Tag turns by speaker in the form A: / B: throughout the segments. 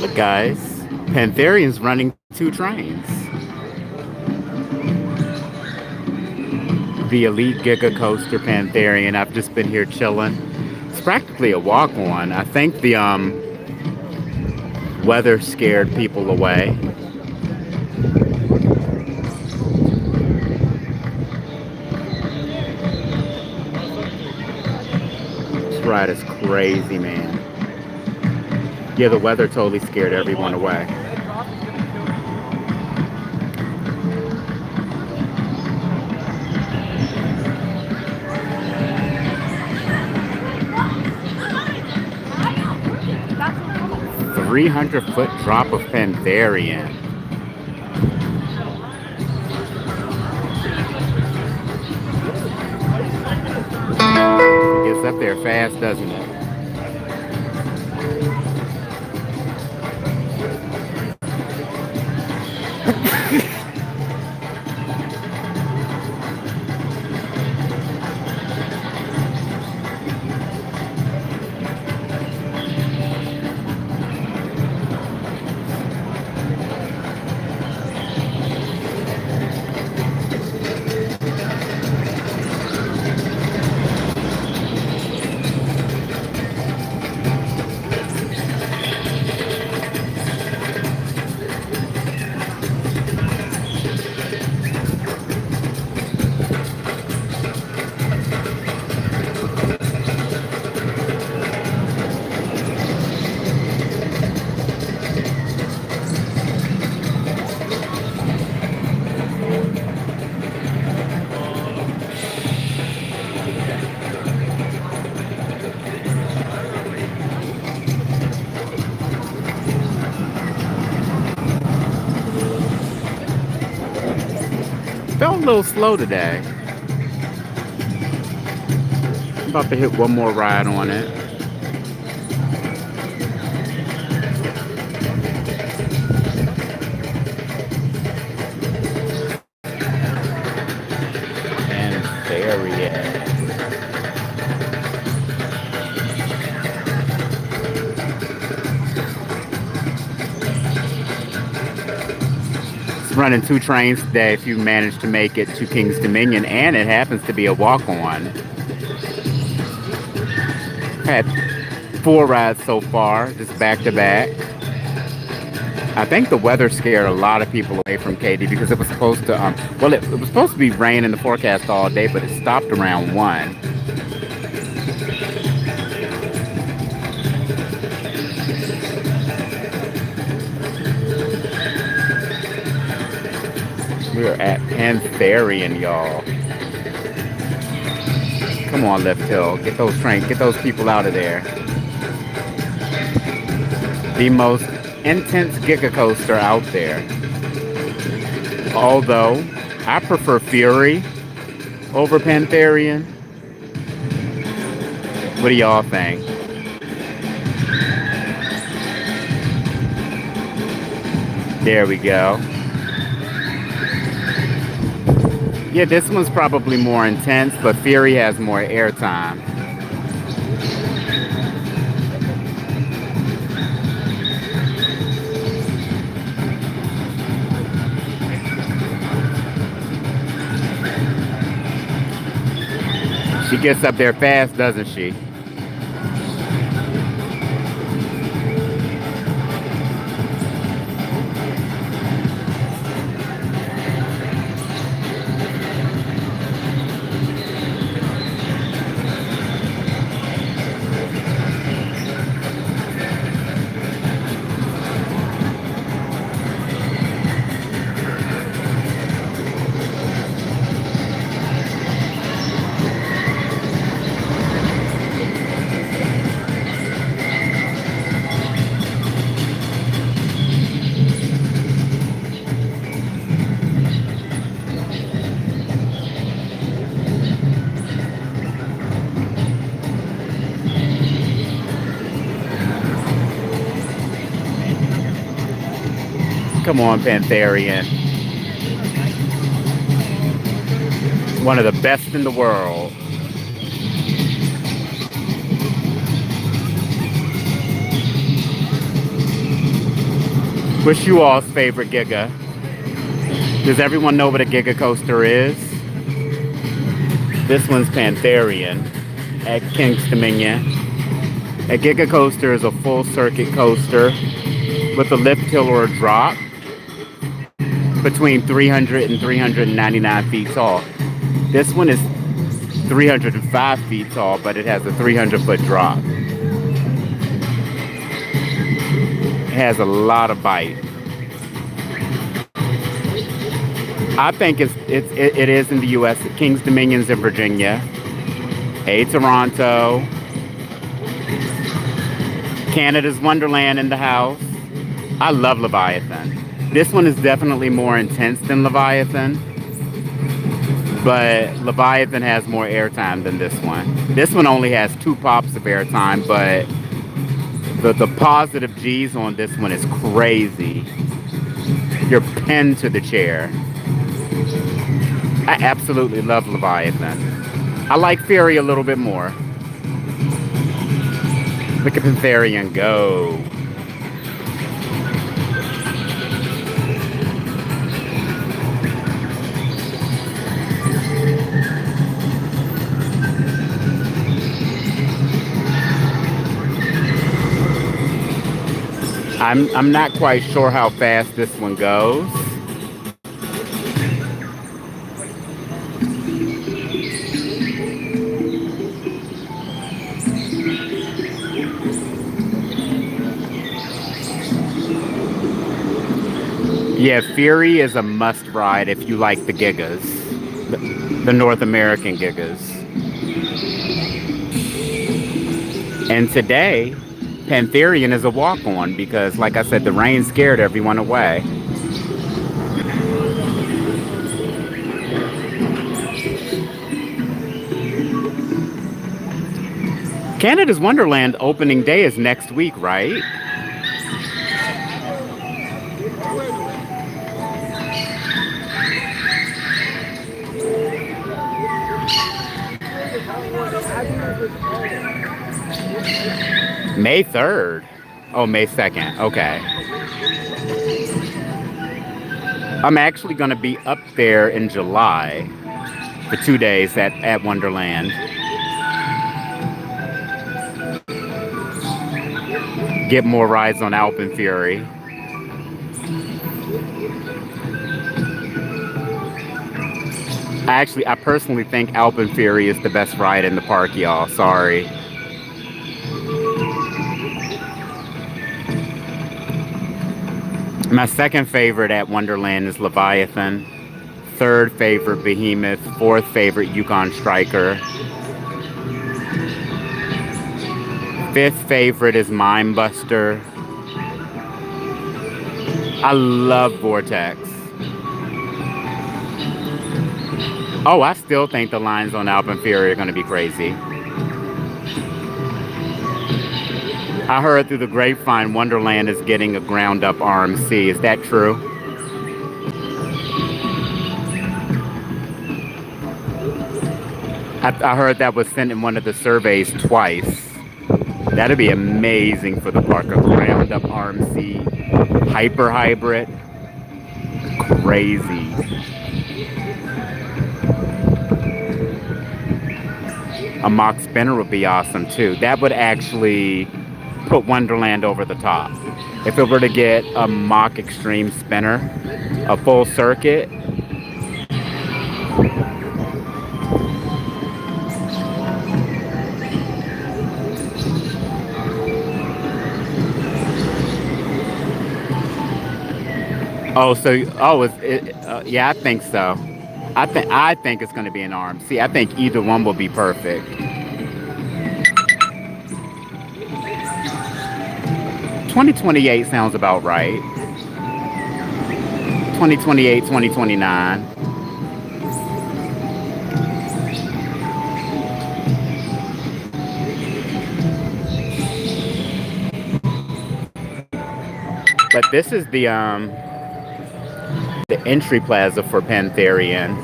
A: Look, guys, Pantherian's running two trains. The Elite Giga Coaster Pantherian. I've just been here chilling. It's practically a walk on. I think the weather scared people away. This ride is crazy, man. Yeah, the weather totally scared everyone away. 300-foot drop of Pantherian. Gets up there fast, doesn't it? Felt a little slow today. I'm about to hit one more ride on it. And there he is. Running two trains today if you manage to make it to King's Dominion, and it happens to be a walk-on. Had 4 rides so far, just back-to-back. I think the weather scared a lot of people away from Katy because it was supposed to, it was supposed to be rain in the forecast all day, but it stopped around 1. We're at Pantherian, y'all. Come on, Lift Hill. Get those people out of there. The most intense Giga coaster out there. Although, I prefer Fury over Pantherian. What do y'all think? There we go. Yeah, this one's probably more intense, but Fury has more airtime. She gets up there fast, doesn't she? Come on, Pantherian. One of the best in the world. What's you all's favorite Giga? Does everyone know what a Giga coaster is? This one's Pantherian at King's Dominion. A Giga coaster is a full circuit coaster with a lift hill or a drop between 300 and 399 feet tall. This one is 305 feet tall, but it has a 300-foot drop. It has a lot of bite. I think it is in the U.S. King's Dominion's in Virginia. Hey, Toronto. Canada's Wonderland in the house. I love Leviathan. This one is definitely more intense than Leviathan, but Leviathan has more airtime than this one. This one only has 2 pops of airtime, but the positive G's on this one is crazy. You're pinned to the chair. I absolutely love Leviathan. I like Fury a little bit more. Look at Pantherian go. I'm not quite sure how fast this one goes. Yeah, Fury is a must ride if you like the Gigas, the North American Gigas. And today, Pantherian is a walk-on because, like I said, the rain scared everyone away. Canada's Wonderland opening day is next week, right? May 3rd. Oh, May 2nd. Okay. I'm actually going to be up there in July for 2 days at Wonderland. Get more rides on Alpen Fury. I personally think Alpen Fury is the best ride in the park, y'all. Sorry. My second favorite at Wonderland is Leviathan. Third favorite, Behemoth. Fourth favorite, Yukon Striker. Fifth favorite is Mindbuster. I love Vortex. Oh, I still think the lines on Alpen Fury are going to be crazy. I heard through the grapevine Wonderland is getting a ground-up RMC. Is that true? I heard that was sent in one of the surveys twice. That'd be amazing for the park. A ground-up RMC hyper hybrid. Crazy. A mock spinner would be awesome too. That would actually put Wonderland over the top. If it were to get a mock extreme spinner, a full circuit. Yeah, I think so. I think it's going to be an RMC. I think either one will be perfect. 2028 sounds about right. 2028, 2029. But this is the entry plaza for Pantherian.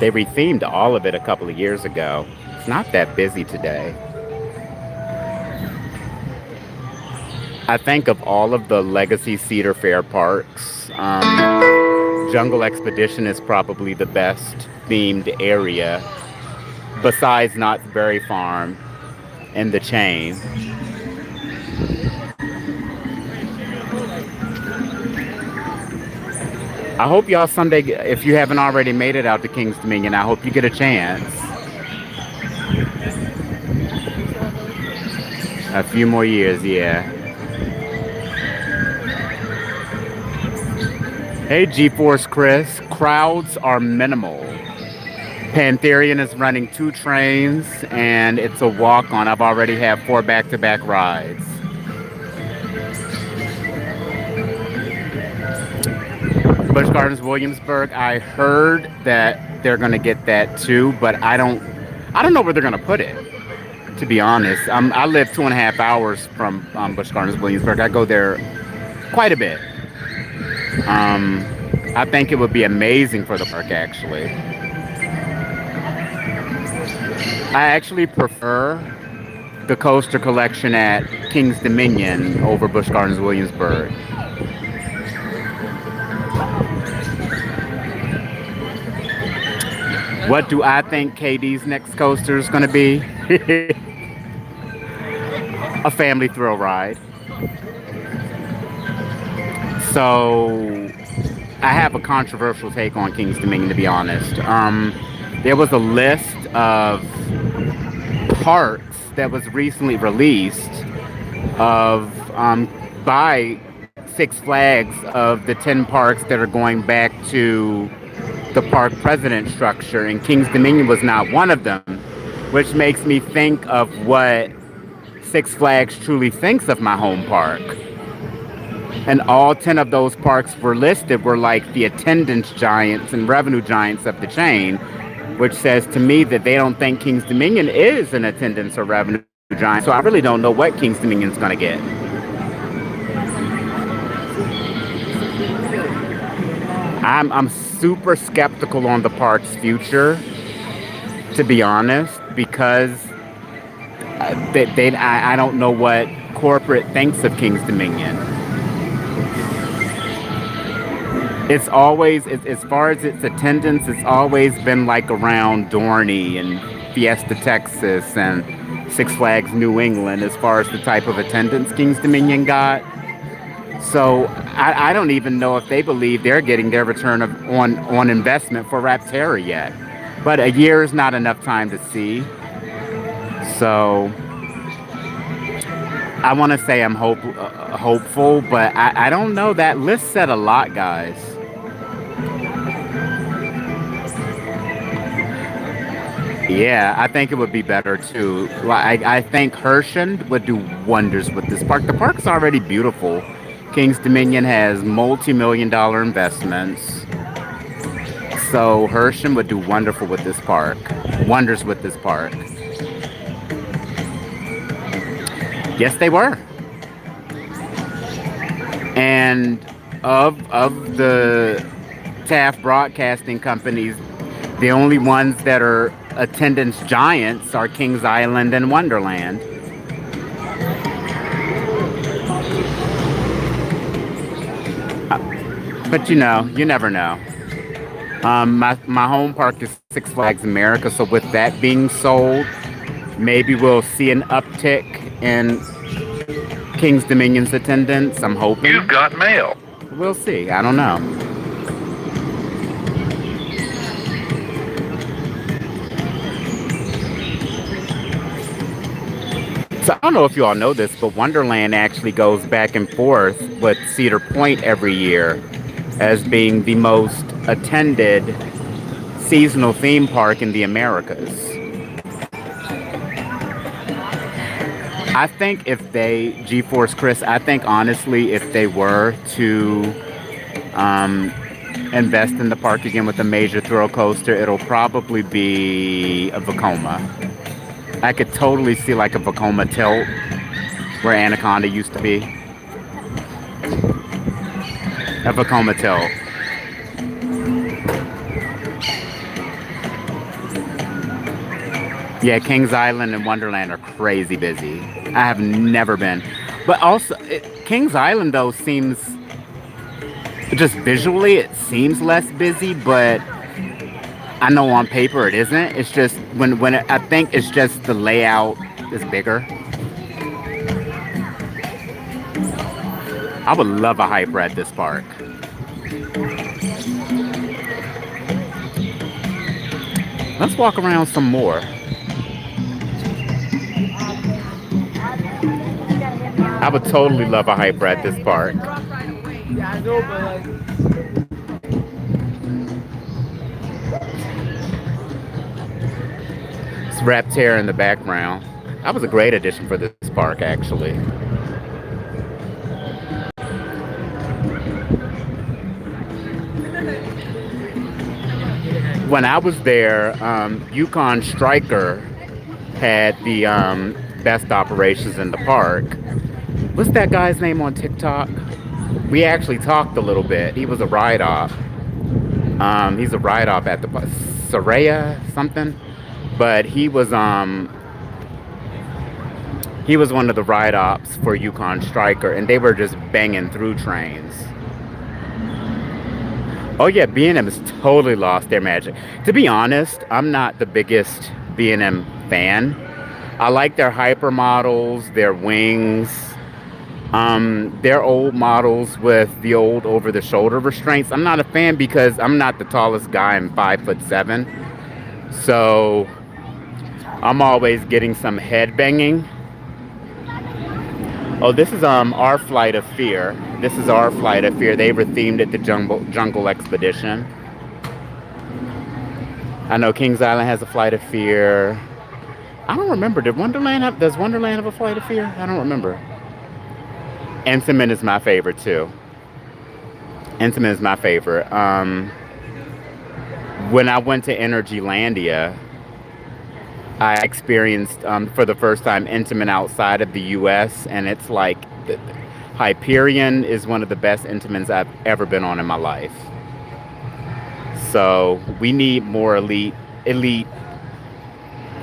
A: They rethemed all of it a couple of years ago. It's not that busy today. I think of all of the legacy Cedar Fair parks, Jungle Expedition is probably the best themed area besides Knott's Berry Farm and the chain. I hope y'all someday, if you haven't already made it out to King's Dominion, I hope you get a chance. A few more years, yeah. Hey, G-Force Chris. Crowds are minimal. Pantherian is running 2 trains, and it's a walk-on. I've already had 4 back-to-back rides. Busch Gardens Williamsburg, I heard that they're gonna get that too, but I don't know where they're gonna put it. To be honest, I live 2.5 hours from Busch Gardens Williamsburg. I go there quite a bit. I think it would be amazing for the park. Actually, I actually prefer the coaster collection at King's Dominion over Busch Gardens Williamsburg. What do I think KD's next coaster is going to be? A family thrill ride. So I have a controversial take on King's Dominion, to be honest. There was a list of parks that was recently released of by Six Flags of the 10 parks that are going back to the park president structure, and King's Dominion was not one of them, which makes me think of what Six Flags truly thinks of my home park. And all 10 of those parks were listed were like the attendance giants and revenue giants of the chain, which says to me that they don't think King's Dominion is an attendance or revenue giant. So I really don't know what King's Dominion's going to get. I'm super skeptical on the park's future, to be honest, because I don't know what corporate thinks of King's Dominion. It's always, as far as its attendance, it's always been like around Dorney and Fiesta Texas and Six Flags New England as far as the type of attendance King's Dominion got. So I don't even know if they believe they're getting their return on investment for Rapterra yet. But a year is not enough time to see. So I want to say I'm hopeful, but I don't know. That list said a lot, guys. Yeah, I think it would be better too. I think Hershend would do wonders with this park. The park's already beautiful. King's Dominion has multi-million-dollar investments. So Hershend would do wonderful with this park. Wonders with this park. Yes, they were. And of the Taft broadcasting companies, the only ones that are attendance giants are Kings Island and Wonderland. But you never know. My home park is Six Flags America, so with that being sold, maybe we'll see an uptick in King's Dominion's attendance. I'm hoping.
B: You've got mail.
A: We'll see. I don't know. So I don't know if you all know this, but Wonderland actually goes back and forth with Cedar Point every year as being the most attended seasonal theme park in the Americas. I think if they, G-Force Chris, I think honestly, if they were to invest in the park again with a major thrill coaster, it'll probably be a Vekoma. I could totally see like a Vekoma tilt where Anaconda used to be. A Vekoma tilt. Yeah, Kings Island and Wonderland are crazy busy. I have never been. But also, Kings Island though seems just visually it seems less busy, but I know on paper it isn't. It's just I think it's just the layout is bigger. I would love a hyper at this park. Let's walk around some more. I would totally love a hyper at this park.
B: Yeah, I know, but like,
A: It's Raptor in the background. That was a great addition for this park, actually. When I was there, Yukon Striker had the best operations in the park. What's that guy's name on TikTok? We actually talked a little bit. He was a ride op. He's a ride op at the Soraya something, but he was one of the ride ops for Yukon Striker, and they were just banging through trains. Oh yeah, B&M has totally lost their magic. To be honest, I'm not the biggest B&M fan. I like their hyper models, their wings, their old models with the old over-the-shoulder restraints. I'm not a fan because I'm not the tallest guy. I'm 5'7", so I'm always getting some head banging. Oh, this is our Flight of Fear. This is our Flight of Fear. They rethemed it to Jungle Expedition. I know Kings Island has a Flight of Fear. I don't remember. Does Wonderland have a Flight of Fear? I don't remember. Intamin is my favorite too. Intamin is my favorite. When I went to Energylandia, I experienced for the first time Intamin outside of the U.S. and it's like Hyperion is one of the best Intamins I've ever been on in my life. So we need more elite.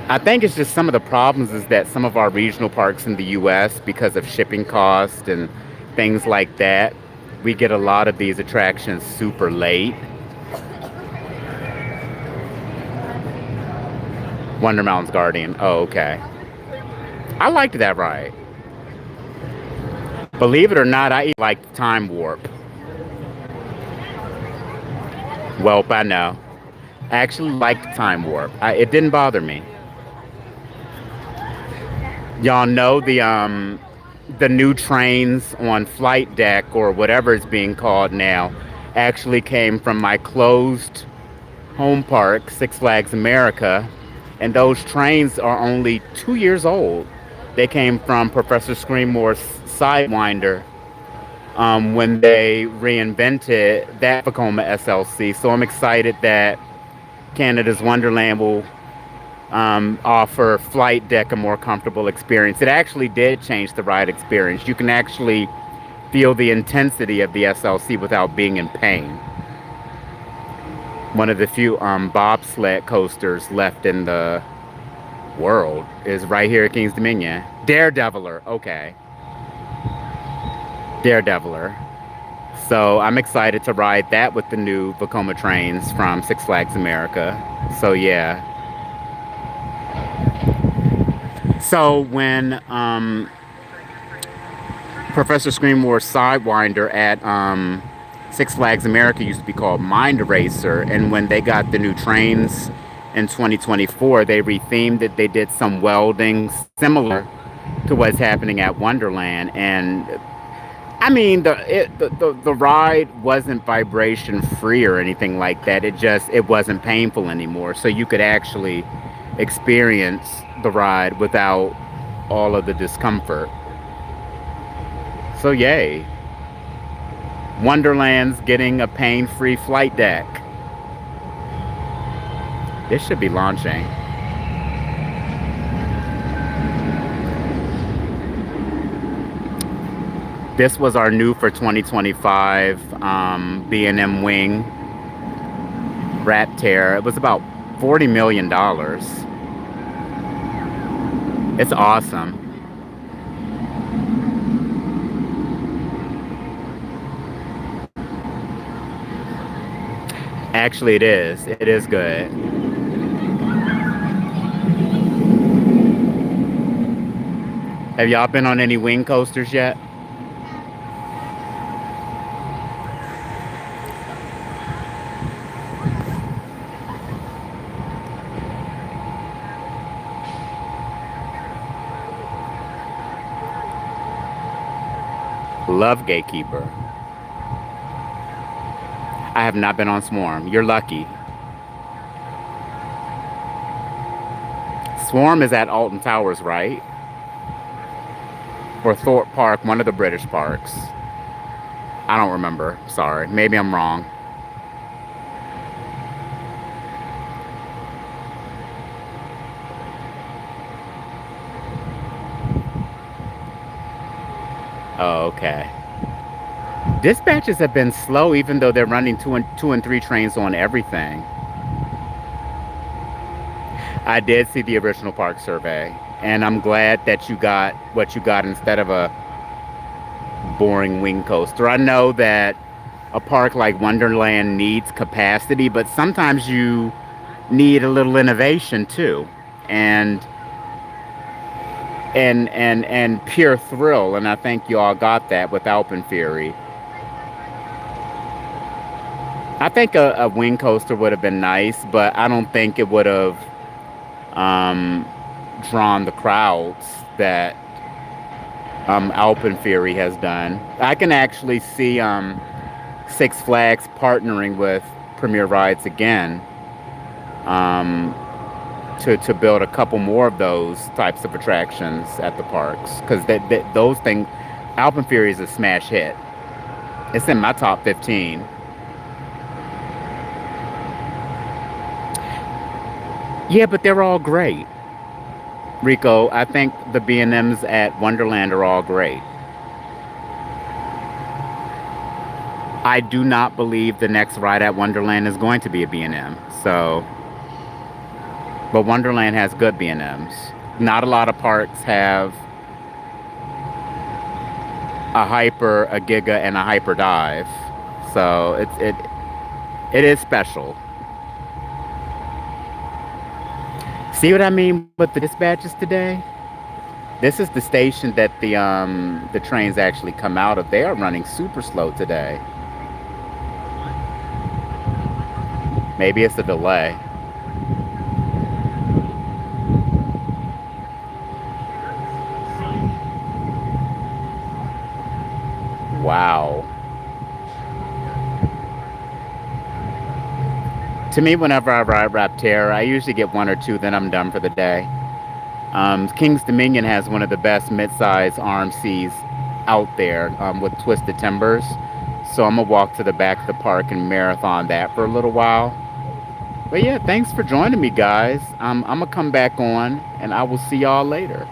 A: I think it's just some of the problems is that some of our regional parks in the U.S. because of shipping costs and things like that, we get a lot of these attractions super late. Wonder Mountain's Guardian. Oh, okay. I liked that ride. Believe it or not, I like Time Warp. Welp, I know. I actually liked Time Warp. It didn't bother me. Y'all know the new trains on Flight Deck or whatever it's being called now actually came from my closed home park, Six Flags America, and those trains are only 2 years old. They came from Professor Screamore's Sidewinder when they reinvented that Vekoma SLC. So I'm excited that Canada's Wonderland will offer Flight Deck a more comfortable experience. It actually did change the ride experience. You can actually feel the intensity of the SLC without being in pain. One of the few bobsled coasters left in the world is right here at King's Dominion. Daredeviler, okay. Daredeviler. So I'm excited to ride that with the new Vekoma trains from Six Flags America. So yeah. So when Professor Screamore's Sidewinder at Six Flags America used to be called Mind Eraser, and when they got the new trains in 2024, they rethemed it. They did some welding similar to what's happening at Wonderland, and I mean the ride wasn't vibration free or anything like that. It wasn't painful anymore, so you could actually experience the ride without all of the discomfort. So yay. Wonderland's getting a pain-free flight deck. This should be launching. This was our new for 2025 B&M Wing Rat Tear. It was about $40 million. It's awesome. Actually, it is. It is good. Have y'all been on any wing coasters yet? Love Gatekeeper. I have not been on Swarm. You're lucky. Swarm is at Alton Towers, right? Or Thorpe Park, one of the British parks. I don't remember. Sorry. Maybe I'm wrong. Oh, okay. Dispatches have been slow, even though they're running two and three trains on everything. I did see the original park survey, and I'm glad that you got what you got instead of a boring wing coaster. I know that a park like Wonderland needs capacity, but sometimes you need a little innovation too, and and pure thrill. And I think you all got that with Alpen Fury. I think a wing coaster would have been nice, but I don't think it would have um, drawn the crowds that Alpen Fury has done. I can actually see Six Flags partnering with Premier Rides again um, to build a couple more of those types of attractions at the parks because those things, Alpen Fury is a smash hit. It's in my top 15. Yeah, but they're all great. Rico, I think the B&Ms at Wonderland are all great. I do not believe the next ride at Wonderland is going to be a B&M. So, but Wonderland has good B&Ms. Not a lot of parks have a hyper, a giga, and a hyper dive. So it is special. See what I mean with the dispatches today? This is the station that the trains actually come out of. They are running super slow today. Maybe it's a delay. Wow. To me, whenever I ride Raptor, I usually get one or two, then I'm done for the day. King's Dominion has one of the best mid-size RMCs out there with Twisted Timbers. So I'm gonna walk to the back of the park and marathon that for a little while. But yeah, thanks for joining me, guys. I'm gonna come back on, and I will see y'all later.